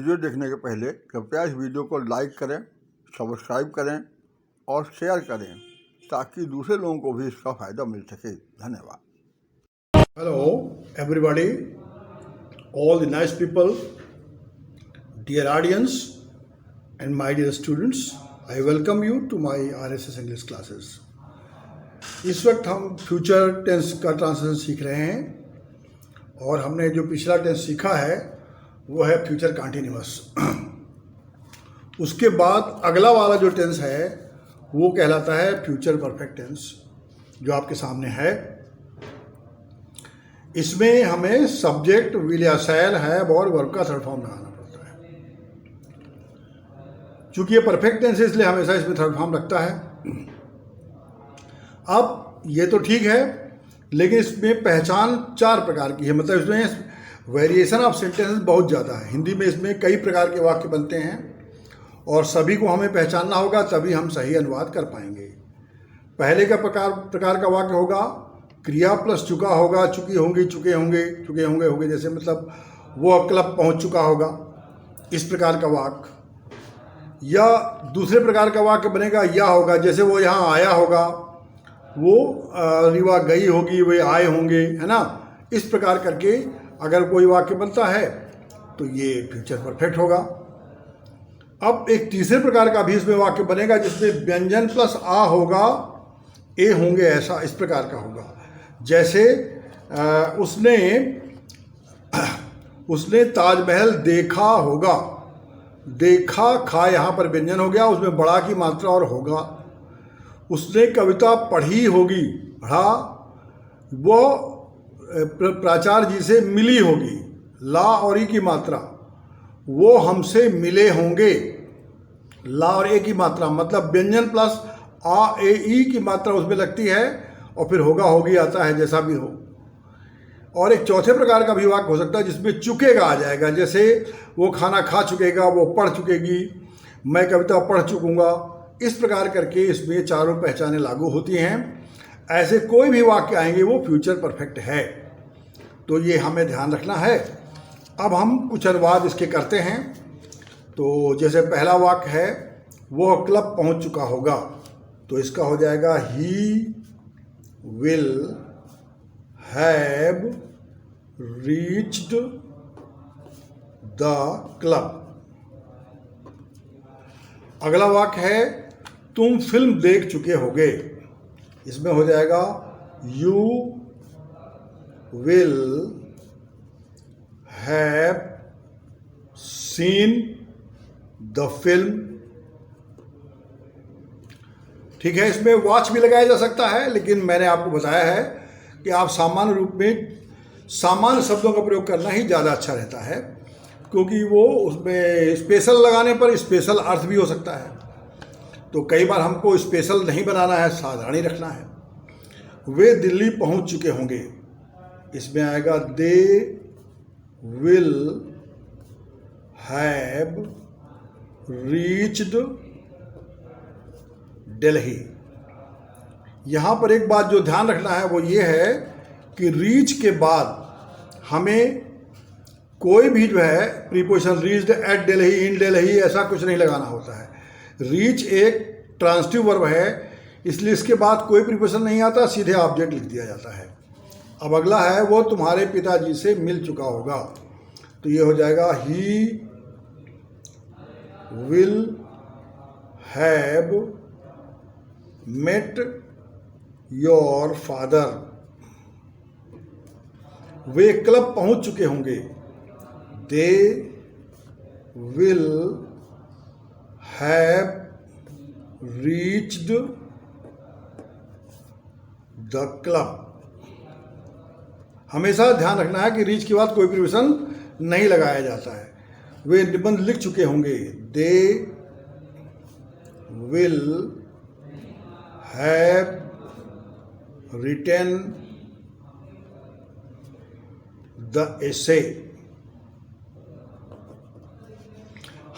Video देखने के पहले कृपया इस वीडियो को लाइक करें, सब्सक्राइब करें और शेयर करें ताकि दूसरे लोगों को भी इसका फ़ायदा मिल सके। धन्यवाद। Hello everybody, all the nice people, dear audience and my dear students, I welcome you to my RSS English classes. इस वक्त हम फ्यूचर टेंस का ट्रांसलेशन सीख रहे हैं और हमने जो पिछला टेंस सीखा है वो है फ्यूचर कंटिन्यूअस। उसके बाद अगला वाला जो टेंस है वो कहलाता है फ्यूचर परफेक्ट टेंस, जो आपके सामने है। इसमें हमें सब्जेक्ट, विल या शैल, हैव और वर्ब का थर्ड फॉर्म लगाना पड़ता है। चूंकि ये परफेक्ट टेंस है इसलिए हमेशा इसमें थर्ड फॉर्म लगता है। अब ये तो ठीक है, लेकिन इसमें पहचान 4 प्रकार की है, मतलब इसमें वेरिएशन ऑफ सेंटेंसेस बहुत ज़्यादा है। हिंदी में इसमें कई प्रकार के वाक्य बनते हैं और सभी को हमें पहचानना होगा, तभी हम सही अनुवाद कर पाएंगे। पहले का प्रकार का वाक्य होगा क्रिया प्लस चुका होगा, चुकी होंगी, चुके होंगे, जैसे मतलब वो क्लब पहुंच चुका होगा, इस प्रकार का वाक्य। या दूसरे प्रकार का वाक्य बनेगा या होगा, जैसे वो यहाँ आया होगा, वो रीवा गई होगी, वे आए होंगे, है ना। इस प्रकार करके अगर कोई वाक्य बनता है तो ये फ्यूचर परफेक्ट होगा। अब एक तीसरे प्रकार का भी इसमें वाक्य बनेगा जिसमें व्यंजन प्लस आ होगा, ए होंगे, ऐसा इस प्रकार का होगा। जैसे उसने ताजमहल देखा होगा, देखा खा यहाँ पर व्यंजन हो गया, उसमें बड़ा की मात्रा और होगा। उसने कविता पढ़ी होगी, पढ़ा, वो प्राचार्य जी से मिली होगी, ला और ई की मात्रा, वो हमसे मिले होंगे, ला और ए की मात्रा, मतलब व्यंजन प्लस आ ए ई की मात्रा उसमें लगती है और फिर होगा होगी आता है, जैसा भी हो। और एक चौथे प्रकार का भी वाक्य हो सकता है जिसमें चुकेगा आ जाएगा, जैसे वो खाना खा चुकेगा, वो पढ़ चुकेगी, मैं कविता पढ़ चुकूंगा। इस प्रकार करके इसमें चारों पहचानें लागू होती हैं। ऐसे कोई भी वाक्य आएंगे वो फ्यूचर परफेक्ट है, तो ये हमें ध्यान रखना है। अब हम कुछ अनुवाद इसके करते हैं। तो जैसे पहला वाक्य है वो क्लब पहुंच चुका होगा, तो इसका हो जाएगा he will have reached the club. अगला वाक्य है तुम फिल्म देख चुके होगे, इसमें हो जाएगा you will have seen the film. ठीक है, इसमें वॉच भी लगाया जा सकता है, लेकिन मैंने आपको बताया है कि आप सामान्य रूप में सामान्य शब्दों का प्रयोग करना ही ज़्यादा अच्छा रहता है, क्योंकि वो उसमें स्पेशल लगाने पर स्पेशल अर्थ भी हो सकता है। तो कई बार हमको स्पेशल नहीं बनाना है, साधारण ही रखना है। वे दिल्ली पहुंच चुके होंगे, इसमें आएगा दे विल हैव रीच्ड दिल्ली। यहाँ पर एक बात जो ध्यान रखना है वो ये है कि रीच के बाद हमें कोई भी जो है प्रीपोजिशन रीच्ड, एट दिल्ली, इन दिल्ली, ऐसा कुछ नहीं लगाना होता है। रीच एक ट्रांसिटिव वर्ब है, इसलिए इसके बाद कोई प्रीपोजिशन नहीं आता, सीधे ऑब्जेक्ट लिख दिया जाता है। अब अगला है वो तुम्हारे पिताजी से मिल चुका होगा, तो ये हो जाएगा he will have met your father. वे क्लब पहुंच चुके होंगे, they will have reached the club. हमेशा ध्यान रखना है कि रीच के बाद कोई प्रीपोजिशन नहीं लगाया जाता है। वे निबंध लिख चुके होंगे, they will have written the essay.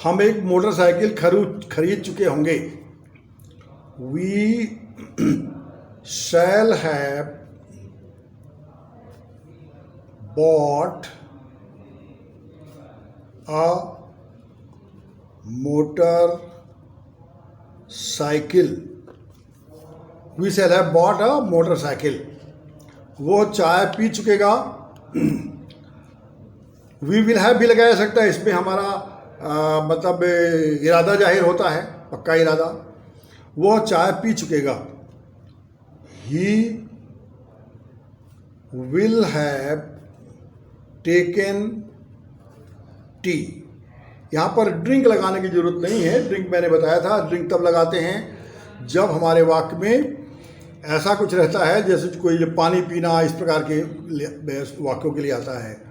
हम एक मोटरसाइकिल खरीद चुके होंगे, we shall have bought a motorcycle, we shall have bought a motorcycle. वो चाय पी चुकेगा। वी विल हैव भी लगाया जा सकता है, इसमें हमारा मतलब इरादा जाहिर होता है, पक्का इरादा। वो चाय पी चुकेगा। He will have taken tea. यहाँ पर ड्रिंक लगाने की जरूरत नहीं है। ड्रिंक मैंने बताया था, ड्रिंक तब लगाते हैं जब हमारे वाक्य में ऐसा कुछ रहता है जैसे कोई पानी पीना, इस प्रकार के वाक्यों के लिए आता है।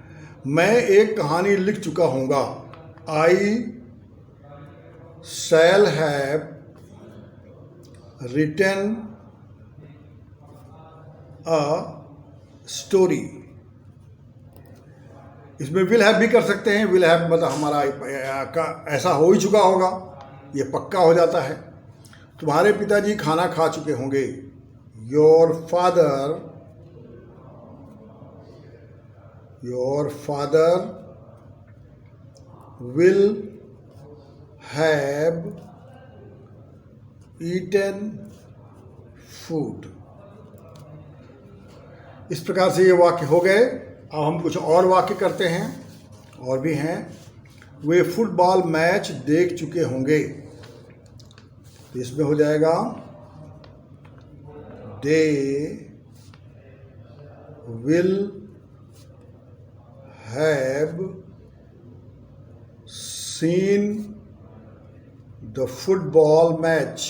मैं एक कहानी लिख चुका हूँगा। I shall have written a story. इसमें विल हैव भी कर सकते हैं। विल हैव मतलब हमारा ऐसा हो ही चुका होगा, ये पक्का हो जाता है। तुम्हारे पिताजी खाना खा चुके होंगे। Your father will have eaten food. इस प्रकार से ये वाक्य हो गए। अब हम कुछ और वाक्य करते हैं, और भी हैं। वे फुटबॉल मैच देख चुके होंगे। इसमें हो जाएगा दे will have seen the football match.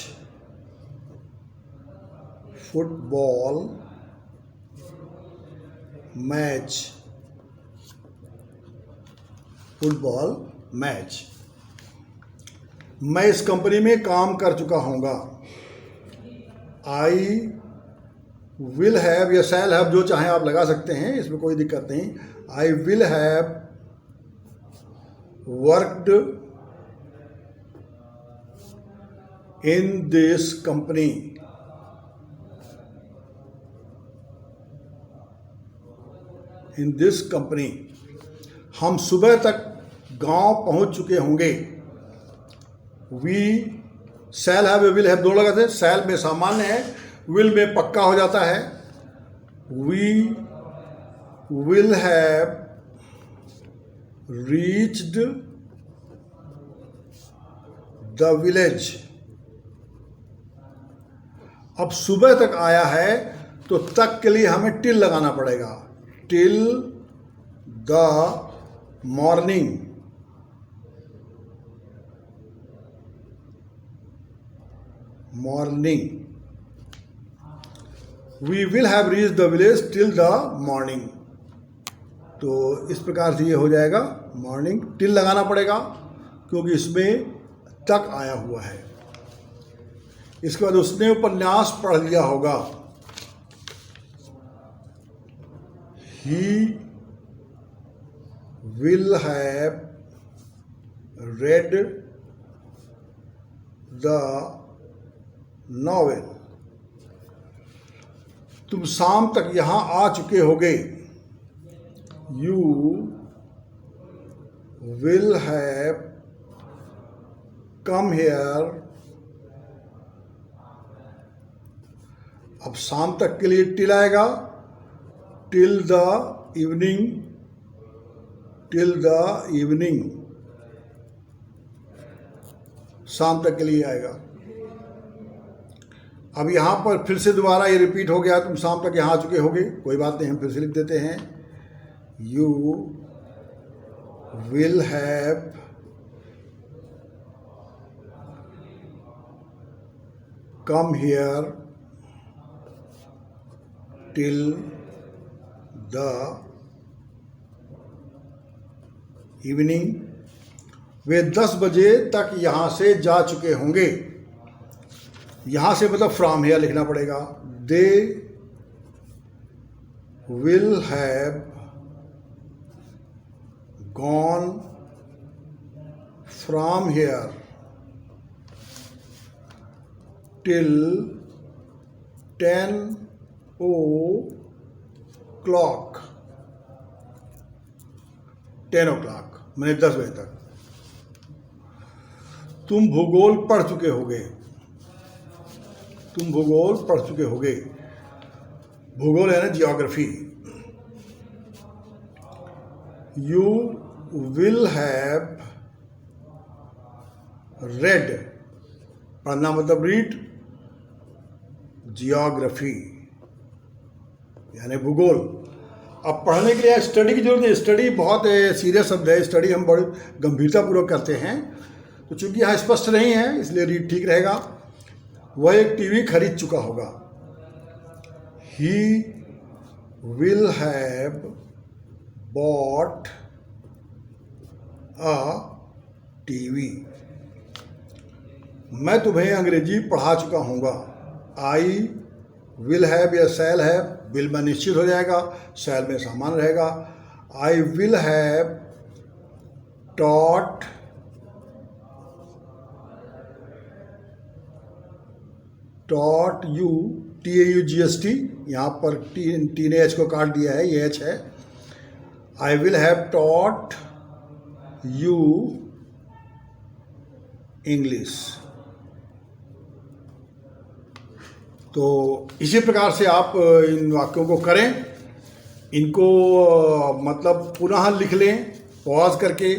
Football match. मैं इस कंपनी में काम कर चुका हूँगा। आई विल हैव या शैल हैव, जो चाहे आप लगा सकते हैं, इसमें कोई दिक्कत नहीं। I will have worked in this company. In this company. हम सुबह तक गांव पहुंच चुके होंगे। We shall have will have दोनों लगाते हैं। शैल में सामान्य है, विल में पक्का हो जाता है। We will have reached the village. अब सुबह तक आया है तो तक के लिए हमें टिल लगाना पड़ेगा। Till the morning. We will have reach the village till the morning. तो इस प्रकार से ये हो जाएगा मॉर्निंग। टिल लगाना पड़ेगा क्योंकि इसमें तक आया हुआ है। इसके बाद उसने उपन्यास पढ़ लिया होगा। He will have read the novel। तुम शाम तक यहाँ आ चुके होगे। You will have come here। अब शाम तक के लिए टिल आएगा। Till the evening. शाम तक के लिए आएगा। अब यहाँ पर फिर से दोबारा ये रिपीट हो गया। तुम शाम तक यहाँ आ चुके होगे, कोई बात नहीं, हम फिर से लिख देते हैं। You will have come here till the evening. वे 10 बजे तक यहाँ से जा चुके होंगे। यहाँ से मतलब फ्रॉम हियर लिखना पड़ेगा। दे will have gone from here till 10 o'clock। 10 o'clock मैंने 10 बजे तक। तुम भूगोल पढ़ चुके होगे, तुम भूगोल पढ़ चुके होगे। भूगोल है ना geography. You will have read, पढ़ना मतलब रीड, जियोग्राफी यानी भूगोल। अब पढ़ने के लिए स्टडी की जरूरत नहीं, स्टडी बहुत सीरियस शब्द है, स्टडी हम बड़ी गंभीरतापूर्वक करते हैं, तो चूंकि यहाँ स्पष्ट नहीं है इसलिए रीड ठीक रहेगा। वह एक टीवी खरीद चुका होगा। ही will have bought a TV. मैं तुम्हें अंग्रेजी पढ़ा चुका हूँगा। आई विल हैव या शैल हैव, विल में निश्चित हो जाएगा, शैल में सामान्य रहेगा। आई will have taught you, TAUGST, यहाँ पर टी ने एच को काट दिया है, ये एच है। आई will have taught you English. तो इसी प्रकार से आप इन वाक्यों को करें, इनको मतलब पुनः लिख लें, पॉज करके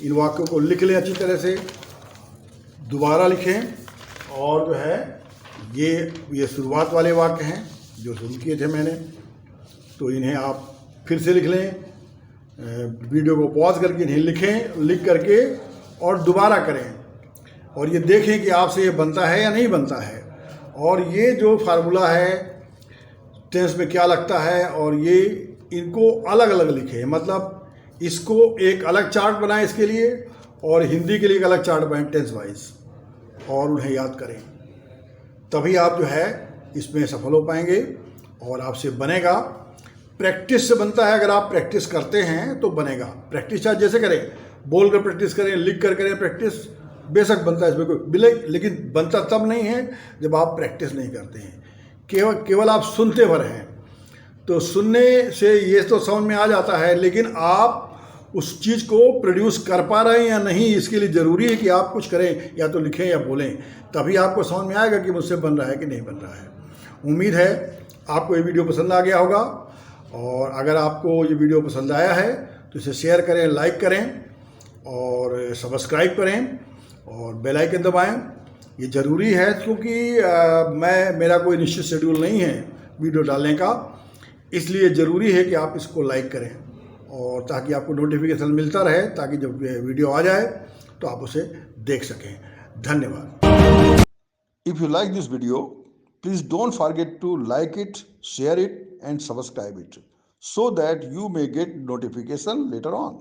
इन वाक्यों को लिख लें अच्छी तरह से, दोबारा लिखें। और जो है ये शुरुआत वाले वाक्य हैं जो शुरू किए थे मैंने, तो इन्हें आप फिर से लिख लें, वीडियो को पॉज करके इन्हें लिखें, लिख करके और दोबारा करें और ये देखें कि आपसे ये बनता है या नहीं बनता है। और ये जो फार्मूला है टेंस में क्या लगता है, और ये इनको अलग अलग लिखें, मतलब इसको एक अलग चार्ट बनाएं इसके लिए, और हिंदी के लिए एक अलग चार्ट बनाएं टेंस वाइज, और उन्हें याद करें। तभी आप जो है इसमें सफल हो पाएंगे और आपसे बनेगा। प्रैक्टिस से बनता है, अगर आप प्रैक्टिस करते हैं तो बनेगा। प्रैक्टिस चाहे जैसे करें, बोल कर प्रैक्टिस करें, लिख कर करें प्रैक्टिस, बेशक बनता है, इसमें कोई, लेकिन बनता तब नहीं है जब आप प्रैक्टिस नहीं करते हैं, केवल आप सुनते भर हैं। तो सुनने से ये तो समझ में आ जाता है, लेकिन आप उस चीज़ को प्रोड्यूस कर पा रहे हैं या नहीं, इसके लिए ज़रूरी है कि आप कुछ करें, या तो लिखें या बोलें, तभी आपको समझ में आएगा कि मुझसे बन रहा है कि नहीं बन रहा है। उम्मीद है आपको ये वीडियो पसंद आ गया होगा, और अगर आपको ये वीडियो पसंद आया है तो इसे शेयर करें, लाइक करें और सब्सक्राइब करें और बेल आइकन दबाएं। ये ज़रूरी है क्योंकि मेरा कोई निश्चित शेड्यूल नहीं है वीडियो डालने का, इसलिए ज़रूरी है कि आप इसको लाइक करें, और ताकि आपको नोटिफिकेशन मिलता रहे, ताकि जब वीडियो आ जाए तो आप उसे देख सकें। धन्यवाद। If you like this video, please don't forget to like it, share it and subscribe it so that you may get notification later on.